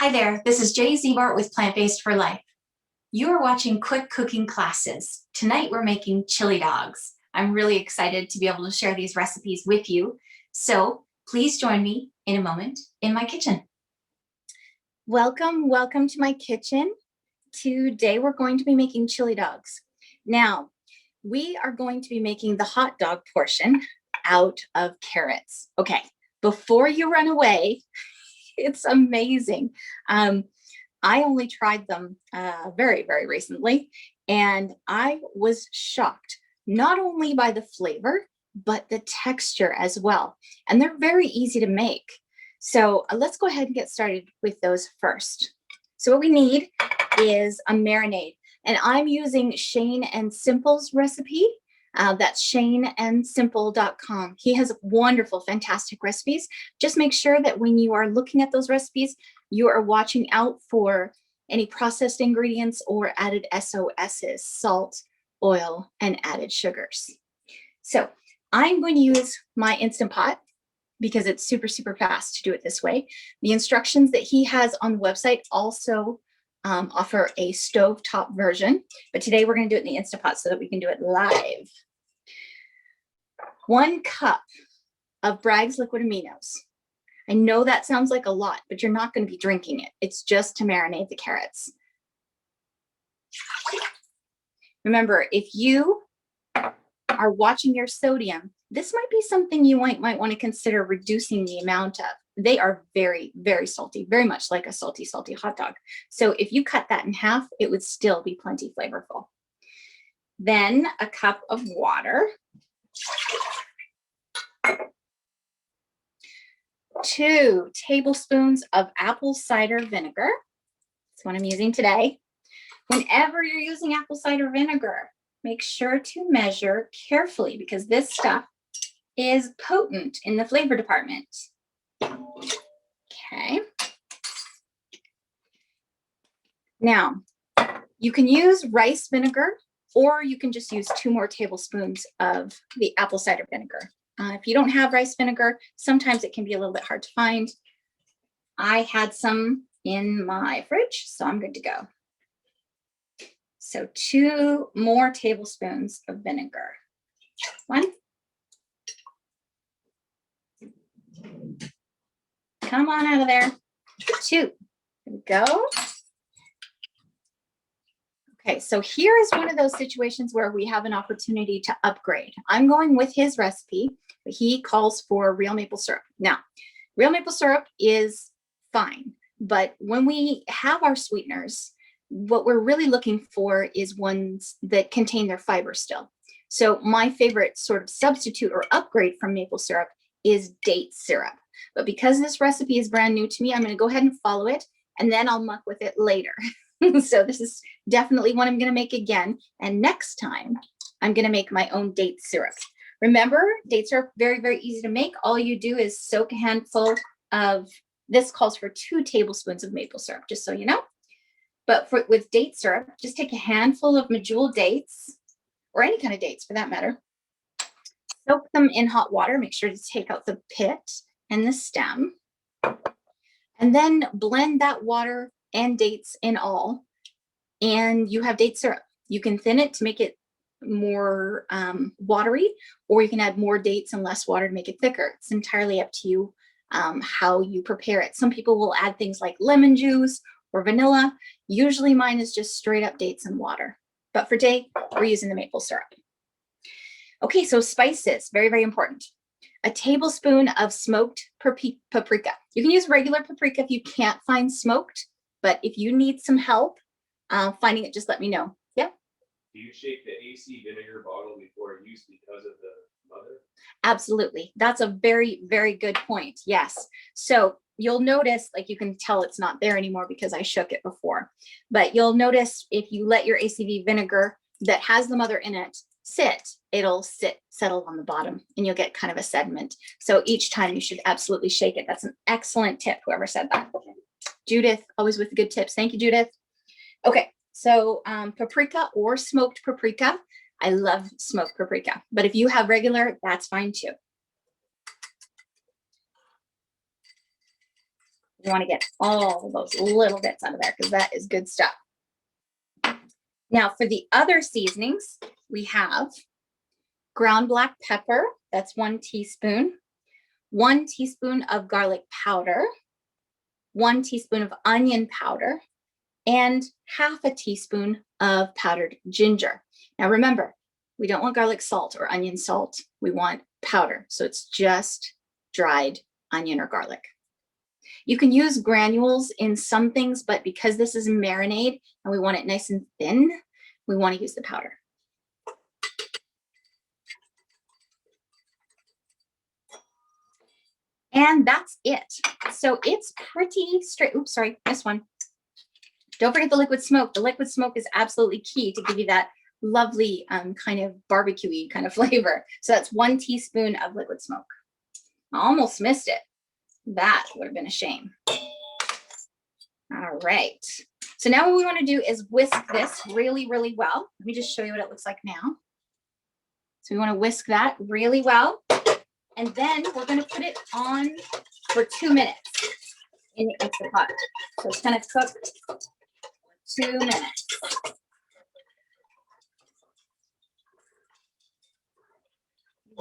Hi there, this is Ziebart with Plant-Based for Life. You are watching Quick Cooking Classes. Tonight we're making chili dogs. I'm really excited to be able to share these recipes with you. So please join me in a moment in my kitchen. Welcome to my kitchen. Today we're going to be making chili dogs. Now, we are going to be making the hot dog portion out of carrots. Okay, before you run away, it's amazing. I only tried them very recently, and I was shocked, not only by the flavor, but the texture as well. And they're very easy to make. So let's go ahead and get started with those first. So what we need is a marinade, and I'm using Shane and Simple's recipe. That's shaneandsimple.com. He has wonderful, fantastic recipes. Just make sure that when you are looking at those recipes, you are watching out for any processed ingredients or added SOSs, salt, oil, and added sugars. So I'm going to use my Instant Pot because it's super fast to do it this way. The instructions that he has on the website also offer a stovetop version, but today we're going to do it in the Instant Pot so that we can do it live. 1 cup of Bragg's liquid aminos. I know that sounds like a lot, but you're not going to be drinking it. It's just to marinate the carrots. Remember, if you are watching your sodium, this might be something you might want to consider reducing the amount of. They are very salty, very much like a salty hot dog. So if you cut that in half, it would still be plenty flavorful. Then a cup of water. 2 tablespoons of apple cider vinegar. That's what I'm using today. Whenever you're using apple cider vinegar, make sure to measure carefully because this stuff is potent in the flavor department. Okay. Now, you can use rice vinegar, or you can just use 2 more tablespoons of the apple cider vinegar. If you don't have rice vinegar, sometimes it can be a little bit hard to find. I had some in my fridge, so I'm good to go. So 2 more tablespoons of vinegar. 1. Come on out of there. 2. Here we go. Okay, so here is one of those situations where we have an opportunity to upgrade. I'm going with his recipe, but he calls for real maple syrup. Now, real maple syrup is fine, but when we have our sweeteners, what we're really looking for is ones that contain their fiber still. So my favorite sort of substitute or upgrade from maple syrup is date syrup. But because this recipe is brand new to me, I'm going to go ahead and follow it, and then I'll muck with it later. So this is definitely one I'm going to make again. And next time, I'm going to make my own date syrup. Remember, date syrup, very easy to make. All you do is soak a handful of, this calls for 2 tablespoons of maple syrup, just so you know. But with date syrup, just take a handful of medjool dates, or any kind of dates for that matter. Soak them in hot water. Make sure to take out the pit and the stem. And then blend that water and dates in all, and you have date syrup. You can thin it to make it more watery, or you can add more dates and less water to make it thicker. It's entirely up to you how you prepare it. Some people will add things like lemon juice or vanilla. Usually mine is just straight up dates and water. But for today, we're using the maple syrup. Okay, so spices, very important. A tablespoon of smoked paprika. You can use regular paprika if you can't find smoked, but if you need some help finding it, just let me know. Yeah? Do you shake the AC vinegar bottle before use because of the mother? Absolutely. That's a very good point. Yes. So you'll notice, like, you can tell it's not there anymore because I shook it before, but you'll notice if you let your ACV vinegar that has the mother in it sit, it'll settle on the bottom, and you'll get kind of a sediment. So each time you should absolutely shake it. That's an excellent tip, whoever said that. Judith, always with the good tips. Thank you, Judith. Okay, so paprika or smoked paprika. I love smoked paprika, but if you have regular, that's fine too. You want to get all of those little bits out of there because that is good stuff. Now for the other seasonings, we have ground black pepper, that's 1 teaspoon, 1 teaspoon of garlic powder, 1 teaspoon of onion powder, and half a teaspoon of powdered ginger. Now remember, we don't want garlic salt or onion salt. We want powder. So it's just dried onion or garlic. You can use granules in some things, but because this is a marinade and we want it nice and thin, we want to use the powder. And that's it. So it's pretty straight. Oops, sorry, this one. Don't forget the liquid smoke. The liquid smoke is absolutely key to give you that lovely kind of barbecue-y kind of flavor. So that's 1 teaspoon of liquid smoke. I almost missed it. That would have been a shame. All right. So now what we want to do is whisk this really, really well. Let me just show you what it looks like now. So we want to whisk that really well. And then we're going to put it on for 2 minutes in the Instant Pot. So it's going to cook for 2 minutes.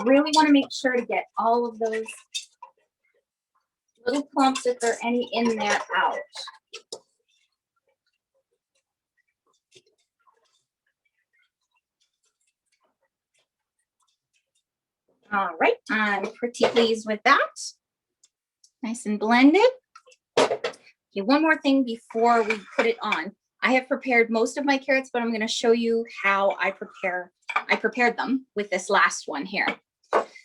Really want to make sure to get all of those little clumps, if there are any in there, out. All right, I'm pretty pleased with that. Nice and blended. Okay, one more thing before we put it on. I have prepared most of my carrots, but I'm going to show you how I prepared them with this last one here.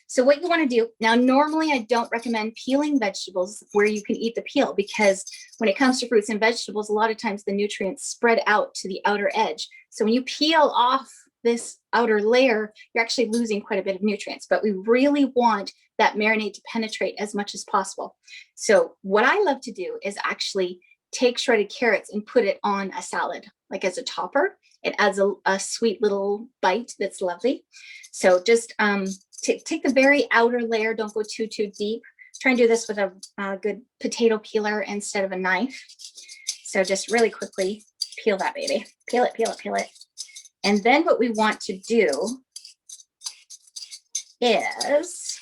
So what you want to do, now normally I don't recommend peeling vegetables where you can eat the peel, because when it comes to fruits and vegetables, a lot of times the nutrients spread out to the outer edge. So when you peel off this outer layer, you're actually losing quite a bit of nutrients, but we really want that marinade to penetrate as much as possible. So what I love to do is actually take shredded carrots and put it on a salad, like as a topper. It adds a sweet little bite that's lovely. So just take the very outer layer, don't go too deep. Try and do this with a good potato peeler instead of a knife. So just really quickly peel that baby. Peel it, peel it, peel it. And then what we want to do is,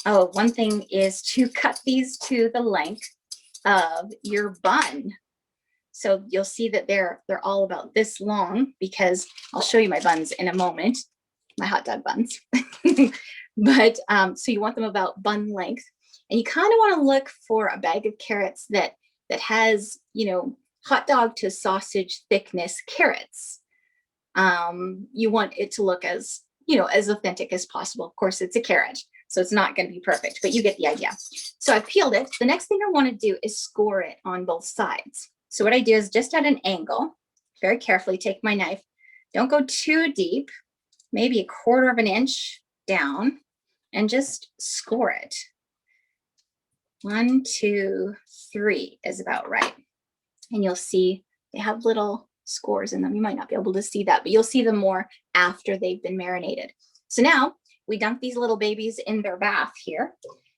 one thing is to cut these to the length of your bun. So you'll see that they're all about this long, because I'll show you my buns in a moment, my hot dog buns. But so you want them about bun length, and you kind of want to look for a bag of carrots that has, you know, hot dog to sausage thickness carrots. You want it to look as, you know, as authentic as possible. Of course, it's a carrot, so it's not going to be perfect, but you get the idea. So I've peeled it. The next thing I want to do is score it on both sides. So what I do is just at an angle, very carefully take my knife. Don't go too deep, maybe 1/4 of an inch down, and just score it. 1, 2, 3 is about right. And you'll see they have little scores in them. You might not be able to see that, but you'll see them more after they've been marinated. So now we dunk these little babies in their bath here,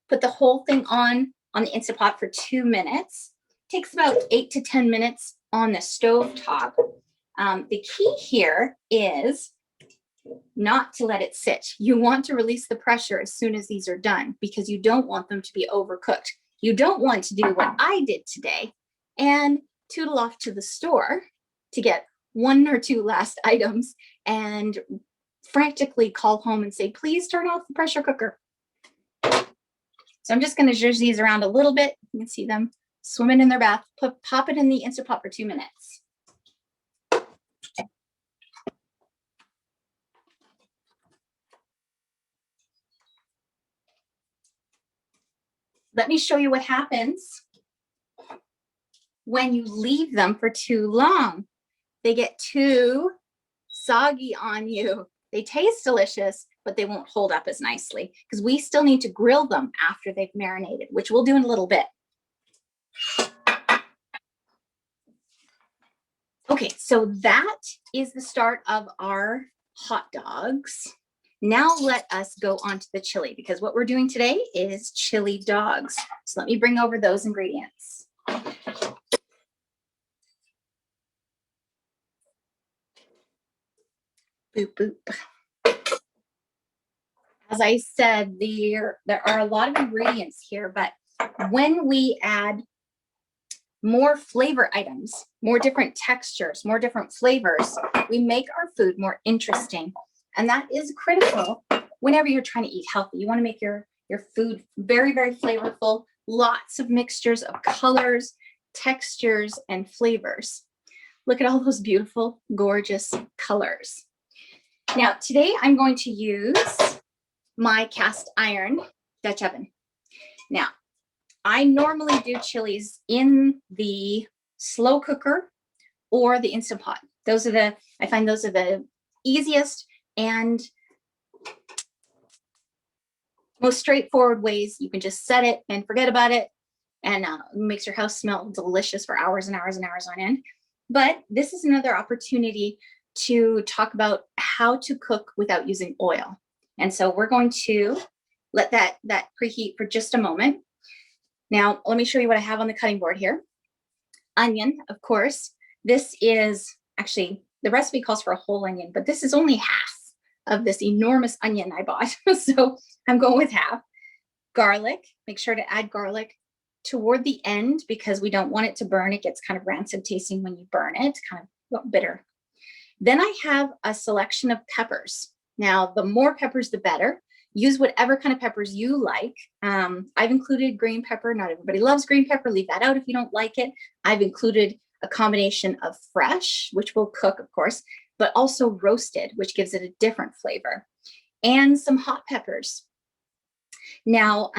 put the whole thing on the Instant Pot for 2 minutes. Takes about 8 to 10 minutes on the stove top. The key here is not to let it sit. You want to release the pressure as soon as these are done, because you don't want them to be overcooked. You don't want to do what I did today and tootle off to the store to get 1 or 2 last items and frantically call home and say, please turn off the pressure cooker. So I'm just going to zhuzh these around a little bit. You can see them swimming in their bath. Pop it in the Instant Pot for 2 minutes. Let me show you what happens when you leave them for too long. They get too soggy on you. They taste delicious, but they won't hold up as nicely, because we still need to grill them after they've marinated, which we'll do in a little bit. Okay, so that is the start of our hot dogs. Now let us go on to the chili, because what we're doing today is chili dogs. So let me bring over those ingredients. Boop, boop. As I said, there are a lot of ingredients here, but when we add more flavor items, more different textures, more different flavors, we make our food more interesting. And that is critical whenever you're trying to eat healthy. You want to make your food very, very flavorful, lots of mixtures of colors, textures, and flavors. Look at all those beautiful, gorgeous colors. Now, today I'm going to use my cast iron Dutch oven. Now, I normally do chilies in the slow cooker or the Instant Pot. I find those are the easiest and most straightforward ways. You can just set it and forget about it, and makes your house smell delicious for hours and hours and hours on end. But this is another opportunity to talk about how to cook without using oil. And so we're going to let that preheat for just a moment. Now, let me show you what I have on the cutting board here. Onion, of course. This is actually, the recipe calls for a whole onion, but this is only half of this enormous onion I bought. So I'm going with half. Garlic, make sure to add garlic toward the end because we don't want it to burn. It gets kind of rancid tasting when you burn it, kind of bitter. Then I have a selection of peppers. Now, the more peppers, the better. Use whatever kind of peppers you like. I've included green pepper. Not everybody loves green pepper. Leave that out if you don't like it. I've included a combination of fresh, which will cook, of course, but also roasted, which gives it a different flavor, and some hot peppers. Now,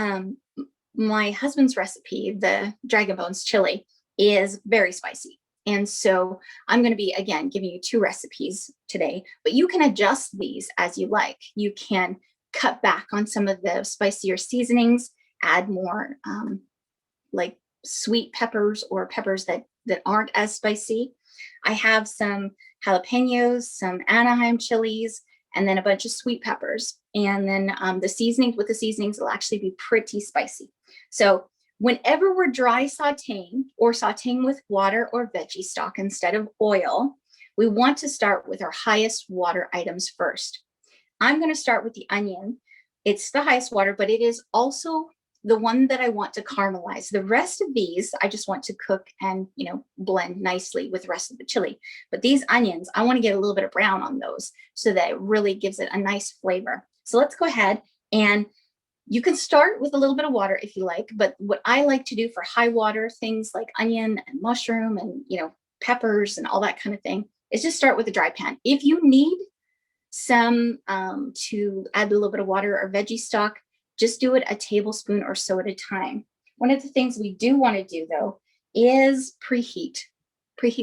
my husband's recipe, the Dragon Bones chili, is very spicy. And so I'm going to be, again, giving you 2 recipes today, but you can adjust these as you like. You can cut back on some of the spicier seasonings, add more like sweet peppers or peppers that aren't as spicy. I have some jalapenos, some Anaheim chilies, and then a bunch of sweet peppers. And then the seasonings will actually be pretty spicy. So whenever we're dry sauteing or sauteing with water or veggie stock instead of oil, we want to start with our highest water items first. I'm going to start with the onion. It's the highest water, but it is also the one that I want to caramelize. The rest of these, I just want to cook and, blend nicely with the rest of the chili. But these onions, I want to get a little bit of brown on those so that it really gives it a nice flavor. So let's go ahead, and you can start with a little bit of water if you like, but what I like to do for high water things like onion and mushroom and, peppers and all that kind of thing is just start with a dry pan. If you need some to add a little bit of water or veggie stock, just do it a tablespoon or so at a time. One of the things we do want to do though is preheat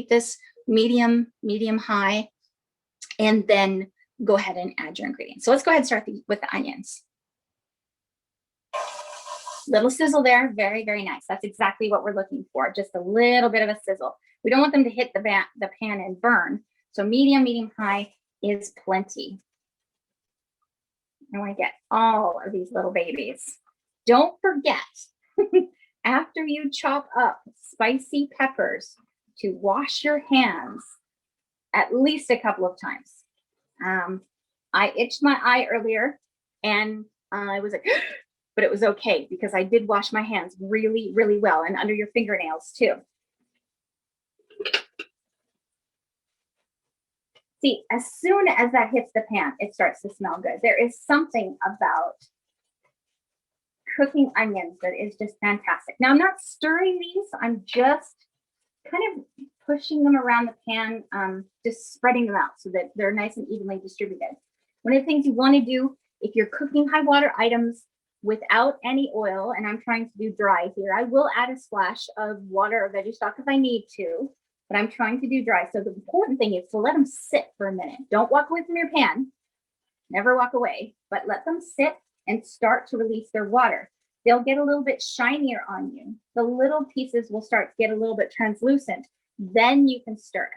this medium high, and then go ahead and add your ingredients. So let's go ahead and start with the onions. Little sizzle there, very, very nice. That's exactly what we're looking for, just a little bit of a sizzle. We don't want them to hit the pan and burn. So medium high is plenty. I want to get all of these little babies. Don't forget, after you chop up spicy peppers, to wash your hands at least a couple of times. I itched my eye earlier and I was like, but it was okay because I did wash my hands really, really well, and under your fingernails too. See, as soon as that hits the pan, it starts to smell good. There is something about cooking onions that is just fantastic. Now, I'm not stirring these. I'm just kind of pushing them around the pan, just spreading them out so that they're nice and evenly distributed. One of the things you want to do if you're cooking high water items without any oil, and I'm trying to do dry here, I will add a splash of water or veggie stock if I need to, but I'm trying to do dry. So the important thing is to let them sit for a minute. Don't walk away from your pan. Never walk away, but let them sit and start to release their water. They'll get a little bit shinier on you. The little pieces will start to get a little bit translucent. Then you can stir.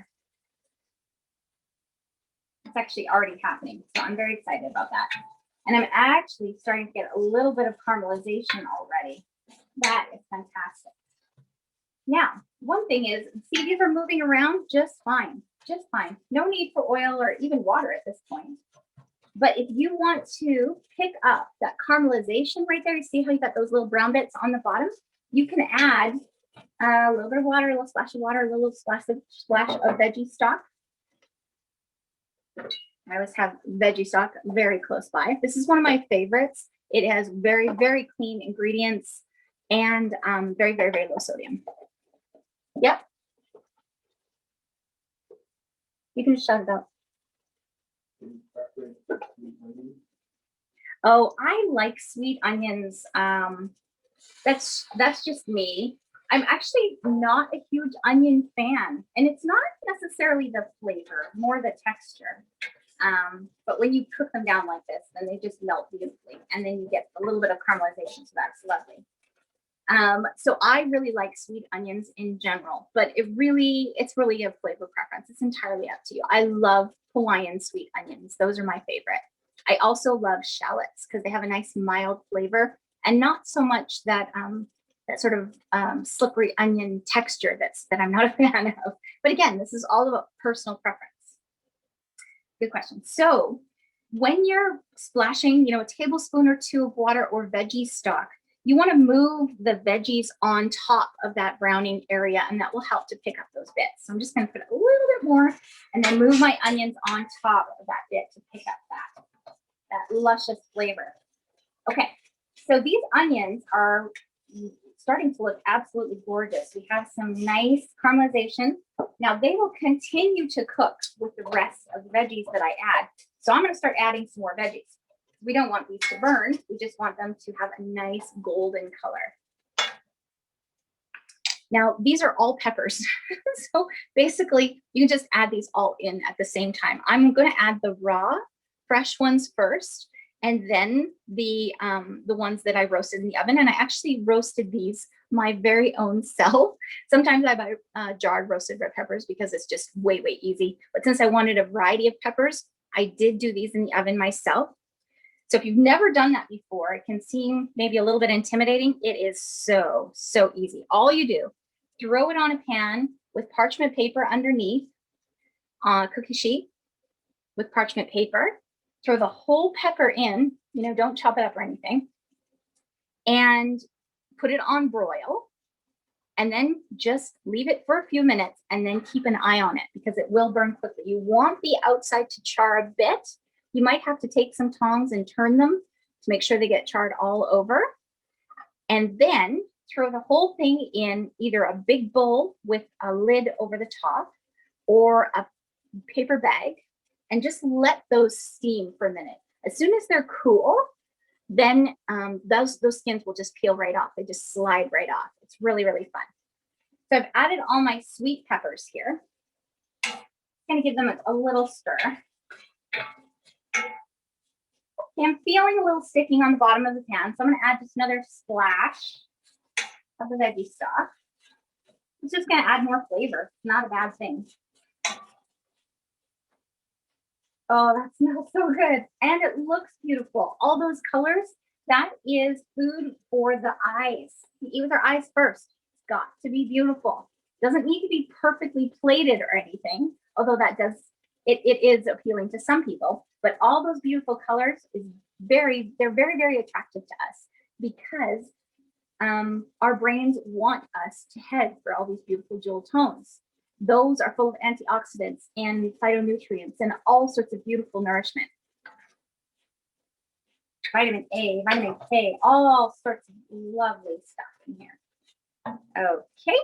It's actually already happening. So I'm very excited about that. And I'm actually starting to get a little bit of caramelization already. That is fantastic. Now, one thing is, see, these are moving around just fine, just fine. No need for oil or even water at this point. But if you want to pick up that caramelization right there, you see how you got those little brown bits on the bottom? You can add a little bit of water, a little splash of water, a little splash of veggie stock. I always have veggie stock very close by. This is one of my favorites. It has very, very clean ingredients and very, very, very low sodium. Yep. You can just shout it out. Oh, I like sweet onions. That's just me. I'm actually not a huge onion fan, and it's not necessarily the flavor, more the texture. But when you cook them down like this, then they just melt beautifully, and then you get a little bit of caramelization, so that's lovely. So I really like sweet onions in general, but it's really a flavor preference. It's entirely up to you. I love Hawaiian sweet onions. Those are my favorite. I also love shallots because they have a nice mild flavor and not so much that that sort of slippery onion texture that I'm not a fan of. But again, this is all about personal preference. Good question. So when you're splashing, a tablespoon or two of water or veggie stock, you want to move the veggies on top of that browning area, and that will help to pick up those bits. So I'm just going to put a little bit more and then move my onions on top of that bit to pick up that luscious flavor. Okay, so these onions are starting to look absolutely gorgeous. We have some nice caramelization. Now they will continue to cook with the rest of the veggies that I add. So I'm going to start adding some more veggies. We don't want these to burn. We just want them to have a nice golden color. Now, these are all peppers. So basically, you can just add these all in at the same time. I'm going to add the raw, fresh ones first, and then the ones that I roasted in the oven. And I actually roasted these my very own self. Sometimes I buy jarred roasted red peppers because it's just way, way easy. But since I wanted a variety of peppers, I did do these in the oven myself. So if you've never done that before, it can seem maybe a little bit intimidating. It is so, so easy. All you do, throw it on a pan with parchment paper underneath, cookie sheet with parchment paper, throw the whole pepper in, don't chop it up or anything, and put it on broil, and then just leave it for a few minutes and then keep an eye on it because it will burn quickly. You want the outside to char a bit. You might have to take some tongs and turn them to make sure they get charred all over. And then throw the whole thing in either a big bowl with a lid over the top or a paper bag and just let those steam for a minute. As soon as they're cool, then those skins will just peel right off. They just slide right off. It's really, really fun. So I've added all my sweet peppers here. I'm going to give them a little stir. I'm feeling a little sticking on the bottom of the pan, so I'm going to add just another splash of the veggie stock. It's just going to add more flavor. Not a bad thing. Oh, that smells so good. And it looks beautiful. All those colors, that is food for the eyes. You eat with our eyes first. It's got to be beautiful. It doesn't need to be perfectly plated or anything, although it is appealing to some people. But all those beautiful colors they're very, very attractive to us because our brains want us to head for all these beautiful jewel tones. Those are full of antioxidants and phytonutrients and all sorts of beautiful nourishment. Vitamin A, vitamin K, all sorts of lovely stuff in here. Okay.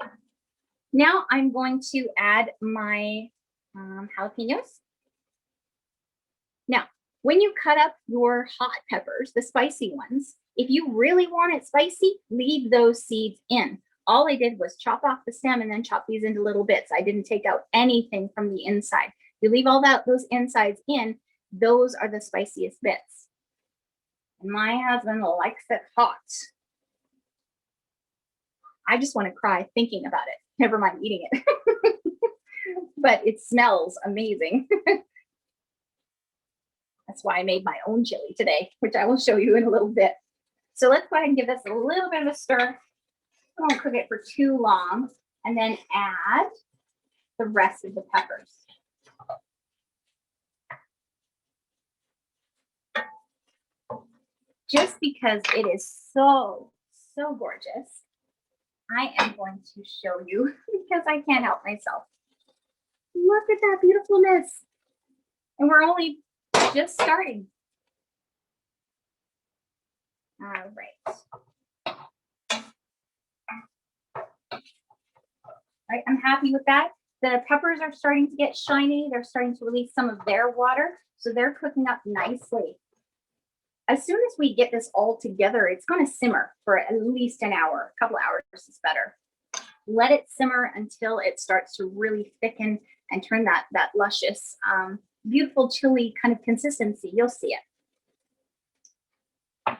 Now I'm going to add my jalapenos. Now, when you cut up your hot peppers, the spicy ones, if you really want it spicy, leave those seeds in. All I did was chop off the stem and then chop these into little bits. I didn't take out anything from the inside. You leave all those insides in, those are the spiciest bits. And my husband likes it hot. I just want to cry thinking about it. Never mind eating it. But it smells amazing. That's why I made my own chili today, which I will show you in a little bit. So let's go ahead and give this a little bit of a stir. I won't cook it for too long, and then add the rest of the peppers. Just because it is so gorgeous, I am going to show you because I can't help myself. Look at that beautifulness. And we're only just starting. All right. Right, I'm happy with that. The peppers are starting to get shiny. They're starting to release some of their water. So they're cooking up nicely. As soon as we get this all together, it's going to simmer for at least an hour. A couple hours is better. Let it simmer until it starts to really thicken and turn that luscious, beautiful chili kind of consistency. You'll see it.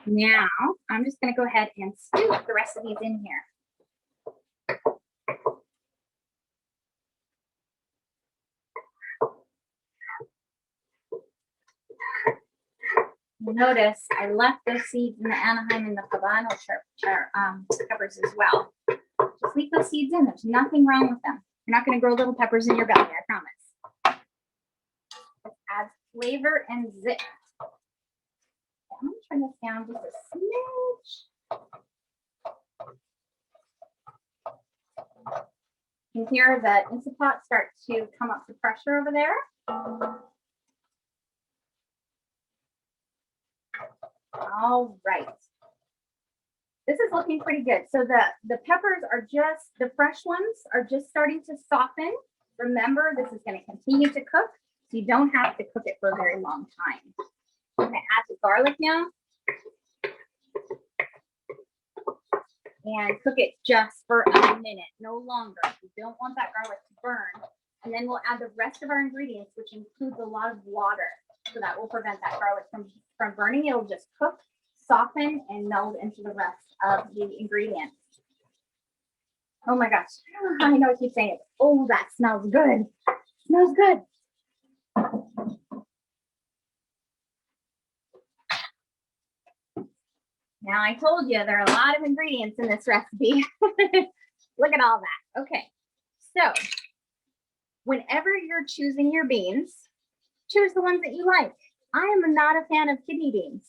Now, I'm just going to go ahead and scoop the rest of these in here. Notice I left those seeds in the Anaheim and the Habano peppers as well. Just leave those seeds in. There's nothing wrong with them. You're not going to grow little peppers in your belly, I promise. It adds flavor and zip. I'm going to turn this down just a smidge. You can hear the Instant Pot start to come up to pressure over there. All right. This is looking pretty good. So the peppers are just, the fresh ones are just starting to soften. Remember, this is going to continue to cook, so you don't have to cook it for a very long time. I'm going to add the garlic now. And cook it just for a minute, no longer. You don't want that garlic to burn. And then we'll add the rest of our ingredients, which includes a lot of water. So that will prevent that garlic from burning. It'll just cook, soften, and meld into the rest of the ingredients. Oh my gosh, I know I keep saying it. Oh, that smells good. Smells good. Now I told you there are a lot of ingredients in this recipe. Look at all that. Okay, so whenever you're choosing your beans, choose the ones that you like. I am not a fan of kidney beans.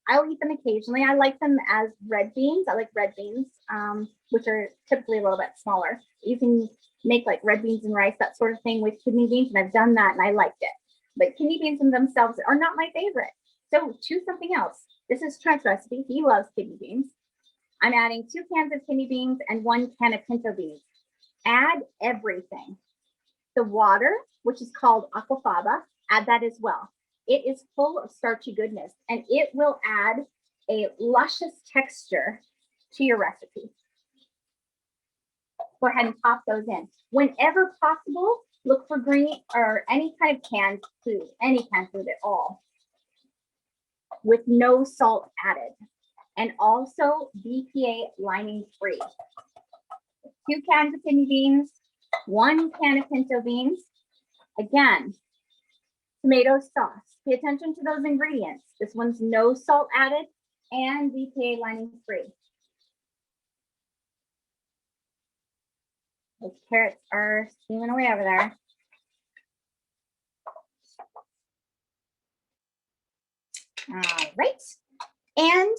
I'll eat them occasionally. I like them as red beans. I like red beans, which are typically a little bit smaller. You can make like red beans and rice, that sort of thing with kidney beans, and I've done that and I liked it. But kidney beans in themselves are not my favorite. So choose something else. This is Trent's recipe. He loves kidney beans. I'm adding 2 cans of kidney beans and 1 can of pinto beans. Add everything. The water, which is called aquafaba, add that as well. It is full of starchy goodness, and it will add a luscious texture to your recipe. Go ahead and pop those in. Whenever possible, look for green or any kind of canned food, any canned food at all, with no salt added, and also BPA lining free. 2 cans of kidney beans, 1 can of pinto beans. Again, tomato sauce. Pay attention to those ingredients. This one's no salt added and BPA lining free. Those carrots are steaming away over there. All right. And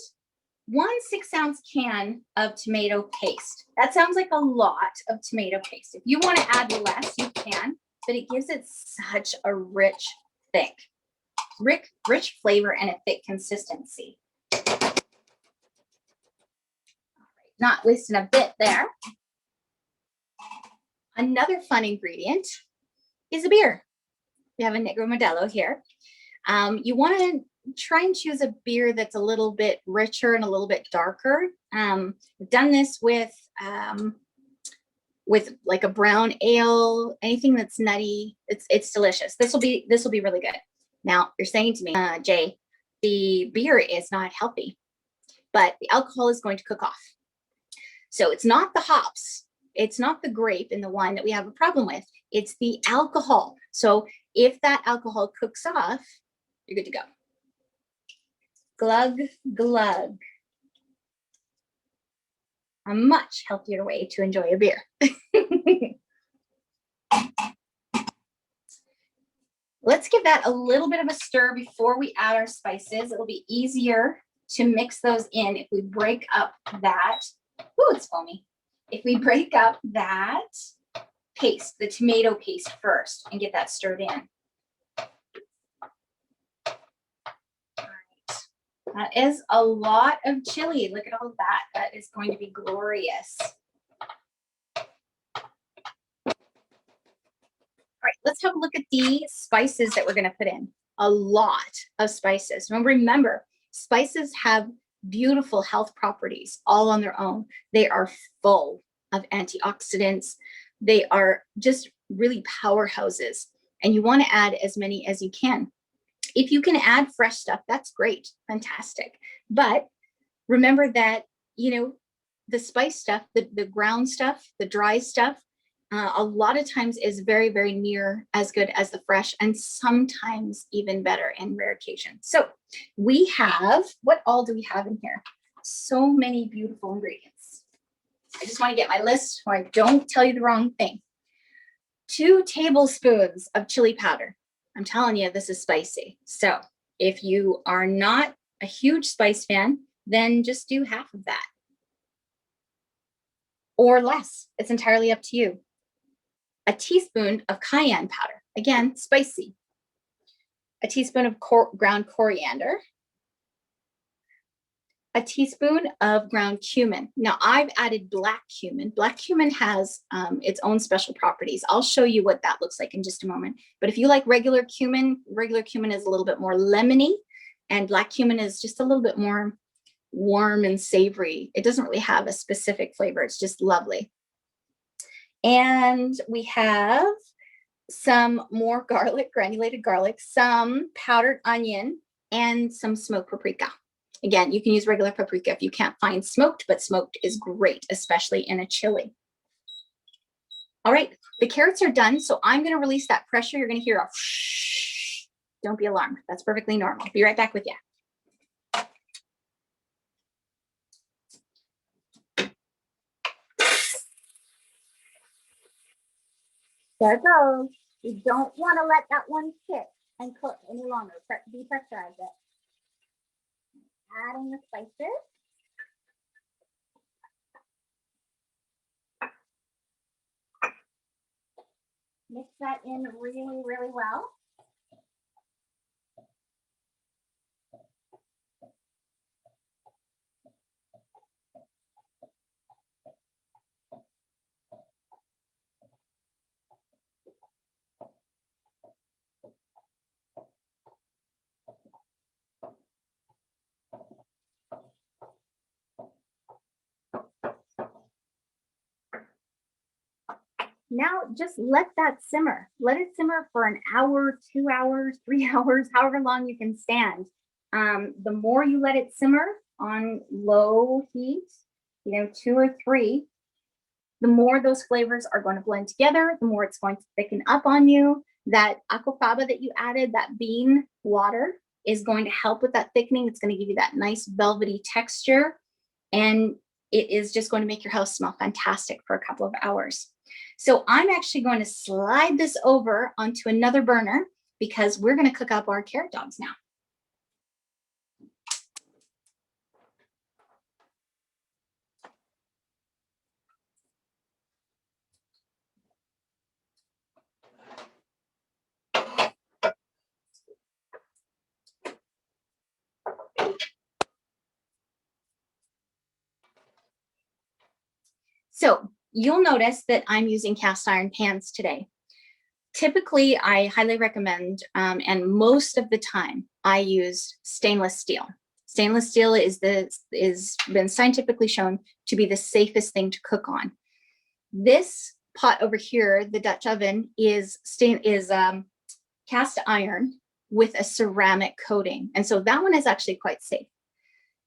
1 6-ounce can of tomato paste. That sounds like a lot of tomato paste. If you want to add less, you can, but it gives it such a rich flavor and a thick consistency. All right, not wasting a bit there. Another fun ingredient is a beer. We have a Negro Modelo here. You want to try and choose a beer that's a little bit richer and a little bit darker. We've done this with like a brown ale, anything that's nutty. It's delicious. This will be really good. Now you're saying to me, Jay, the beer is not healthy, but the alcohol is going to cook off. So it's not the hops, it's not the grape in the wine that we have a problem with. It's the alcohol. So if that alcohol cooks off, you're good to go. Glug, glug. A much healthier way to enjoy a beer. Let's give that a little bit of a stir before we add our spices. It'll be easier to mix those in if we break up that. Ooh, it's foamy. If we break up that paste, the tomato paste first, and get that stirred in. All right. That is a lot of chili. Look at all that. That is going to be glorious. All right, let's have a look at the spices that we're going to put in. A lot of spices. Now remember, spices have beautiful health properties all on their own. They are full of antioxidants. They are just really powerhouses, and you want to add as many as you can. If you can add fresh stuff, that's great, fantastic. But remember that, you know, the spice stuff, the ground stuff, the dry stuff, a lot of times is very, very near as good as the fresh, and sometimes even better in rare occasions. So we have, what all do we have in here? So many beautiful ingredients. I just want to get my list so I don't tell you the wrong thing. 2 tablespoons of chili powder. I'm telling you, this is spicy. So if you are not a huge spice fan, then just do half of that. Or less. It's entirely up to you. A teaspoon of cayenne powder. Again, spicy. A teaspoon of ground coriander. A teaspoon of ground cumin. Now I've added black cumin. Black cumin has its own special properties. I'll show you what that looks like in just a moment. But if you like regular cumin is a little bit more lemony, and black cumin is just a little bit more warm and savory. It doesn't really have a specific flavor. It's just lovely. And we have some more garlic, granulated garlic, some powdered onion, and some smoked paprika. Again, you can use regular paprika if you can't find smoked, but smoked is great, especially in a chili. All right, the carrots are done, so I'm going to release that pressure. You're going to hear a shh. Don't be alarmed. That's perfectly normal. Be right back with you. There it goes. You don't want to let that one sit and cook any longer. Depressurize it. Adding the spices. Mix that in really, really well. Now just let that simmer. Let it simmer for an hour, 2 hours, 3 hours, however long you can stand. The more you let it simmer on low heat, 2 or 3, the more those flavors are going to blend together, the more it's going to thicken up on you. That aquafaba that you added, that bean water, is going to help with that thickening. It's going to give you that nice velvety texture, and it is just going to make your house smell fantastic for a couple of hours. So I'm actually going to slide this over onto another burner because we're going to cook up our carrot dogs now. So you'll notice that I'm using cast iron pans today. Typically, I highly recommend, and most of the time, I use stainless steel. Stainless steel is been scientifically shown to be the safest thing to cook on. This pot over here, the Dutch oven, is cast iron with a ceramic coating, and so that one is actually quite safe.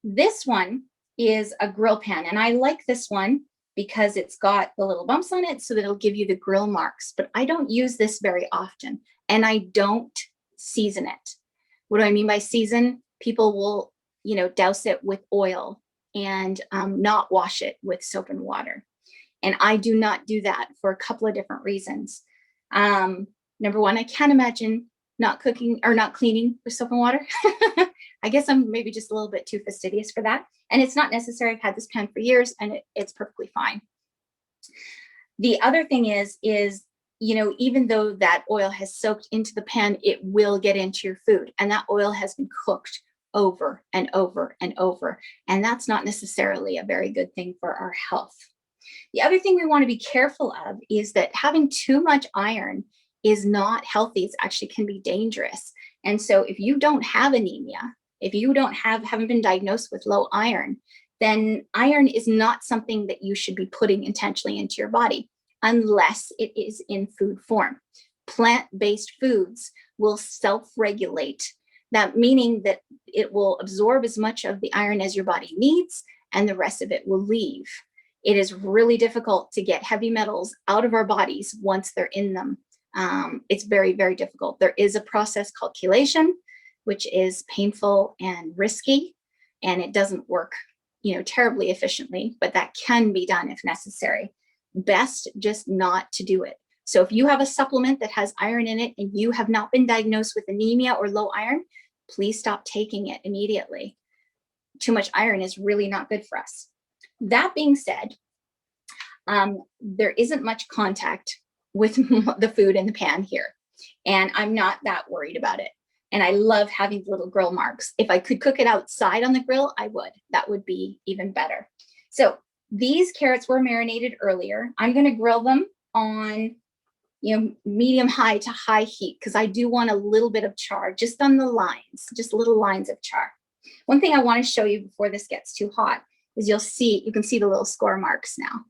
This one is a grill pan, and I like this one because it's got the little bumps on it so that it'll give you the grill marks, but I don't use this very often, and I don't season it. What do I mean by season? People will, douse it with oil and not wash it with soap and water. And I do not do that for a couple of different reasons. Number one, I can't imagine not cooking or not cleaning with soap and water. I guess I'm maybe just a little bit too fastidious for that. And it's not necessary. I've had this pan for years and it's perfectly fine. The other thing is, even though that oil has soaked into the pan, it will get into your food. And that oil has been cooked over and over and over. And that's not necessarily a very good thing for our health. The other thing we want to be careful of is that having too much iron is not healthy. It actually can be dangerous. And so if you don't have anemia, if you haven't been diagnosed with low iron, then iron is not something that you should be putting intentionally into your body unless it is in food form. Plant-based foods will self-regulate. That meaning that it will absorb as much of the iron as your body needs, and the rest of it will leave. It is really difficult to get heavy metals out of our bodies once they're in them. It's very, very difficult. There is a process called chelation, which is painful and risky, and it doesn't work, terribly efficiently, but that can be done if necessary. Best just not to do it. So if you have a supplement that has iron in it and you have not been diagnosed with anemia or low iron, please stop taking it immediately. Too much iron is really not good for us. That being said, there isn't much contact with the food in the pan here, and I'm not that worried about it. And I love having little grill marks. If I could cook it outside on the grill, I would. That would be even better. So these carrots were marinated earlier. I'm going to grill them on, medium high to high heat, because I do want a little bit of char just on the lines, just little lines of char. One thing I want to show you before this gets too hot is you can see the little score marks now.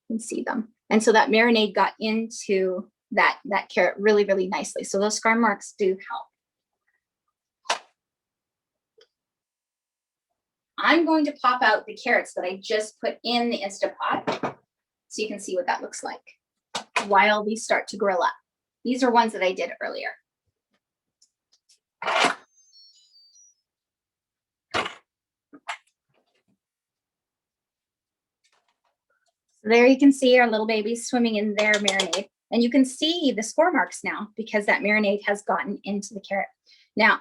You can see them. And so that marinade got into that carrot really, really nicely. So those scar marks do help. I'm going to pop out the carrots that I just put in the Instapot so you can see what that looks like while these start to grill up. These are ones that I did earlier. So there you can see our little babies swimming in their marinade. And you can see the score marks now because that marinade has gotten into the carrot. Now,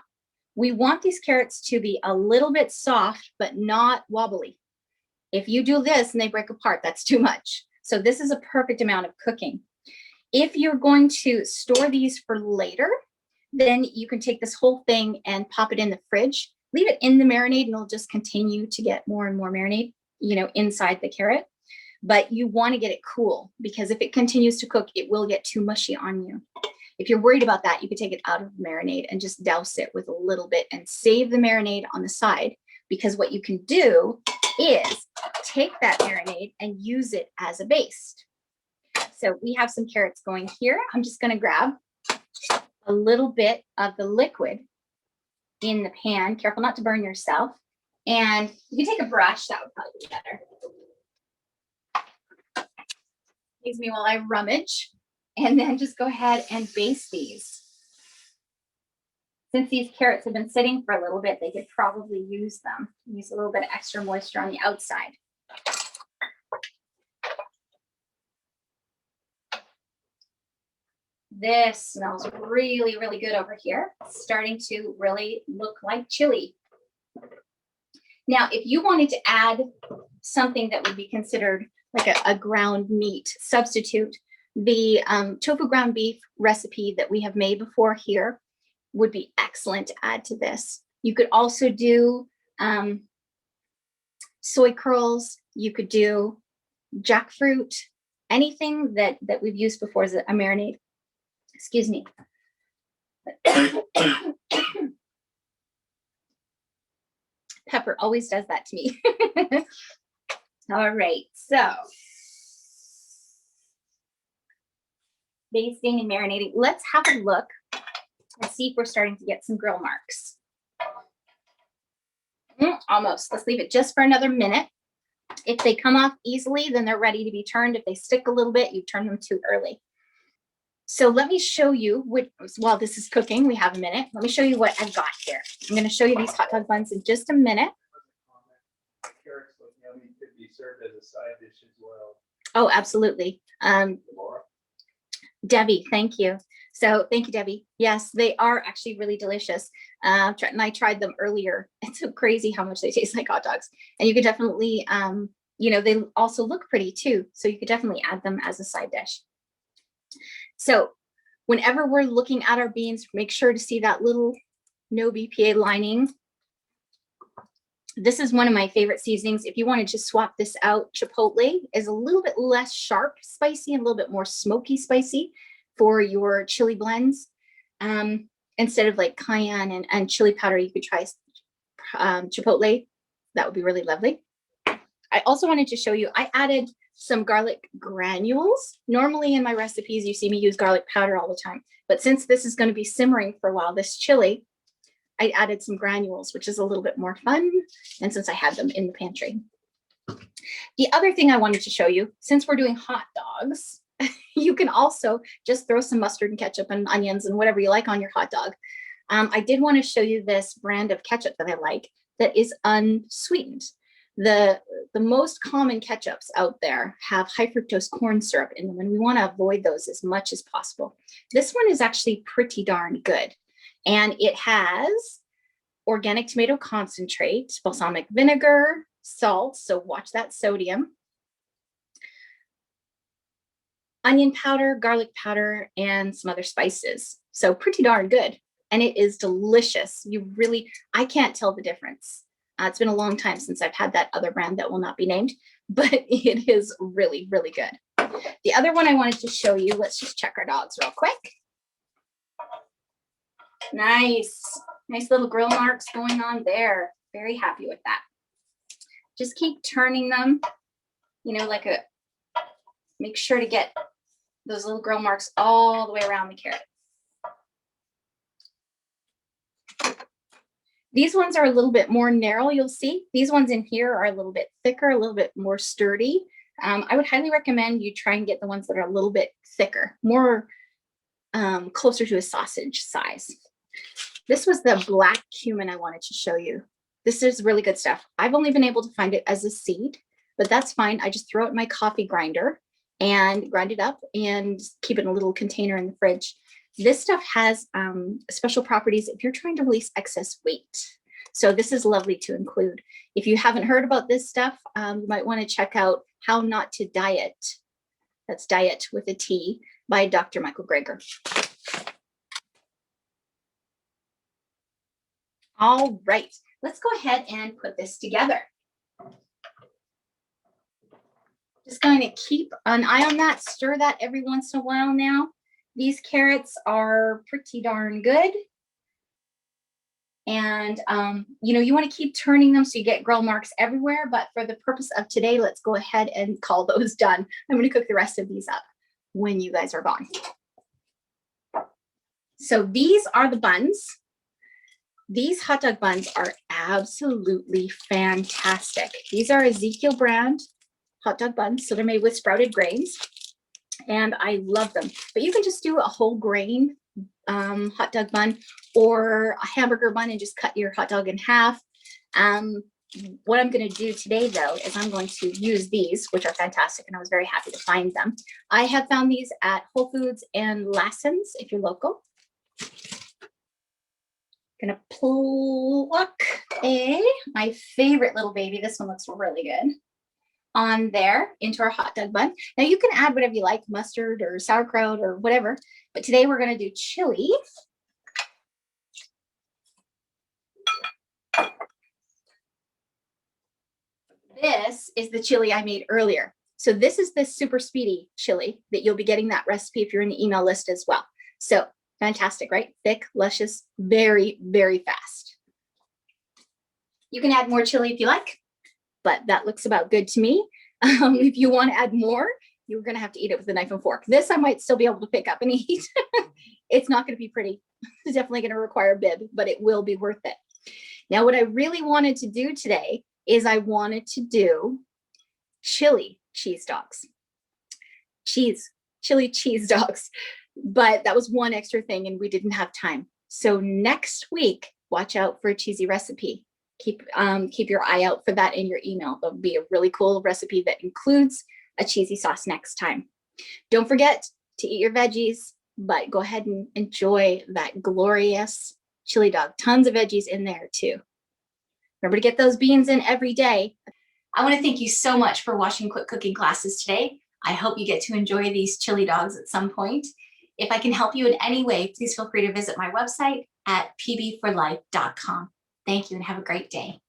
we want these carrots to be a little bit soft, but not wobbly. If you do this and they break apart, that's too much. So this is a perfect amount of cooking. If you're going to store these for later, then you can take this whole thing and pop it in the fridge, leave it in the marinade, and it'll just continue to get more and more marinade, inside the carrot. But you want to get it cool, because if it continues to cook, it will get too mushy on you. If you're worried about that, you could take it out of the marinade and just douse it with a little bit and save the marinade on the side, because what you can do is take that marinade and use it as a base. So we have some carrots going here. I'm just going to grab a little bit of the liquid in the pan. Careful not to burn yourself. And you can take a brush. That would probably be better. Excuse me while I rummage. And then just go ahead and baste these. Since these carrots have been sitting for a little bit, they could probably use them. Use a little bit of extra moisture on the outside. This smells really, really good over here. It's starting to really look like chili. Now, if you wanted to add something that would be considered like a ground meat substitute, the tofu ground beef recipe that we have made before here would be excellent to add to this. You could also do soy curls. You could do jackfruit, anything that we've used before as a marinade. Excuse me. Pepper always does that to me. All right, so basting and marinating. Let's have a look and see if we're starting to get some grill marks. Almost. Let's leave it just for another minute. If they come off easily, then they're ready to be turned. If they stick a little bit, you turn them too early. So let me show you what, while this is cooking, we have a minute. Let me show you what I've got here. I'm going to show you these hot dog buns in just a minute. Carrots look yummy, could be served as a side dish as well. Oh, absolutely. Debbie, thank you. So thank you, Debbie. Yes, they are actually really delicious. And I tried them earlier. It's so crazy how much they taste like hot dogs. And you could definitely, you know, they also look pretty too. So you could definitely add them as a side dish. So whenever we're looking at our beans, make sure to see that little no BPA lining. This is one of my favorite seasonings. If you want to just swap this out, Chipotle is a little bit less sharp spicy and a little bit more smoky spicy for your chili blends. Instead of like cayenne and chili powder, you could try Chipotle. That would be really lovely. I also wanted to show you, I added some garlic granules. Normally in my recipes, you see me use garlic powder all the time. But since this is going to be simmering for a while, this chili, I added some granules, which is a little bit more fun. And since I had them in the pantry. The other thing I wanted to show you, since we're doing hot dogs, you can also just throw some mustard and ketchup and onions and whatever you like on your hot dog. I did want to show you this brand of ketchup that I like that is unsweetened. The most common ketchups out there have high fructose corn syrup in them, and we want to avoid those as much as possible. This one is actually pretty darn good. And it has organic tomato concentrate, balsamic vinegar, salt, so watch that sodium, onion powder, garlic powder, and some other spices. So pretty darn good. And it is delicious. You really, I can't tell the difference. It's been a long time since I've had that other brand that will not be named, but it is really, really good. The other one I wanted to show you, let's just check our dogs real quick. Nice little grill marks going on there. Very happy with that. Just keep turning them, you know, make sure to get those little grill marks all the way around the carrot. These ones are a little bit more narrow, you'll see. These ones in here are a little bit thicker, a little bit more sturdy. I would highly recommend you try and get the ones that are a little bit thicker, more closer to a sausage size. This was the black cumin I wanted to show you. This is really good stuff. I've only been able to find it as a seed, but that's fine. I just throw it in my coffee grinder and grind it up and keep it in a little container in the fridge. This stuff has special properties if you're trying to release excess weight. So this is lovely to include. If you haven't heard about this stuff, you might want to check out How Not to Diet. That's Diet with a T by Dr. Michael Greger. All right, let's go ahead and put this together. Just going to keep an eye on that, stir that every once in a while now. These carrots are pretty darn good. And, you know, you want to keep turning them so you get grill marks everywhere. But for the purpose of today, let's go ahead and call those done. I'm going to cook the rest of these up when you guys are gone. So these are the buns. These hot dog buns are absolutely fantastic. These are Ezekiel brand hot dog buns. So they're made with sprouted grains. And I love them. But you can just do a whole grain hot dog bun or a hamburger bun and just cut your hot dog in half. What I'm going to do today, though, is I'm going to use these, which are fantastic, and I was very happy to find them. I have found these at Whole Foods and Lassen's, if you're local. Gonna pluck my favorite little baby. This one looks really good. On there into our hot dog bun. Now you can add whatever you like, mustard or sauerkraut or whatever, but today we're going to do chili. This is the chili I made earlier. So this is the super speedy chili that you'll be getting that recipe if you're in the email list as well. So fantastic, right? Thick, luscious, very, very fast. You can add more chili if you like, but that looks about good to me. If you want to add more, you're going to have to eat it with a knife and fork. This I might still be able to pick up and eat. It's not going to be pretty. It's definitely going to require a bib, but it will be worth it. Now, what I really wanted to do today is I wanted to do chili cheese dogs. Chili cheese dogs. but that was one extra thing and we didn't have time. So next week, watch out for a cheesy recipe. Keep your eye out for that in your email. There'll be a really cool recipe that includes a cheesy sauce next time. Don't forget to eat your veggies, but go ahead and enjoy that glorious chili dog. Tons of veggies in there too. Remember to get those beans in every day. I want to thank you so much for watching Quick Cooking Classes today. I hope you get to enjoy these chili dogs at some point. If I can help you in any way, please feel free to visit my website at pbforlife.com. Thank you and have a great day.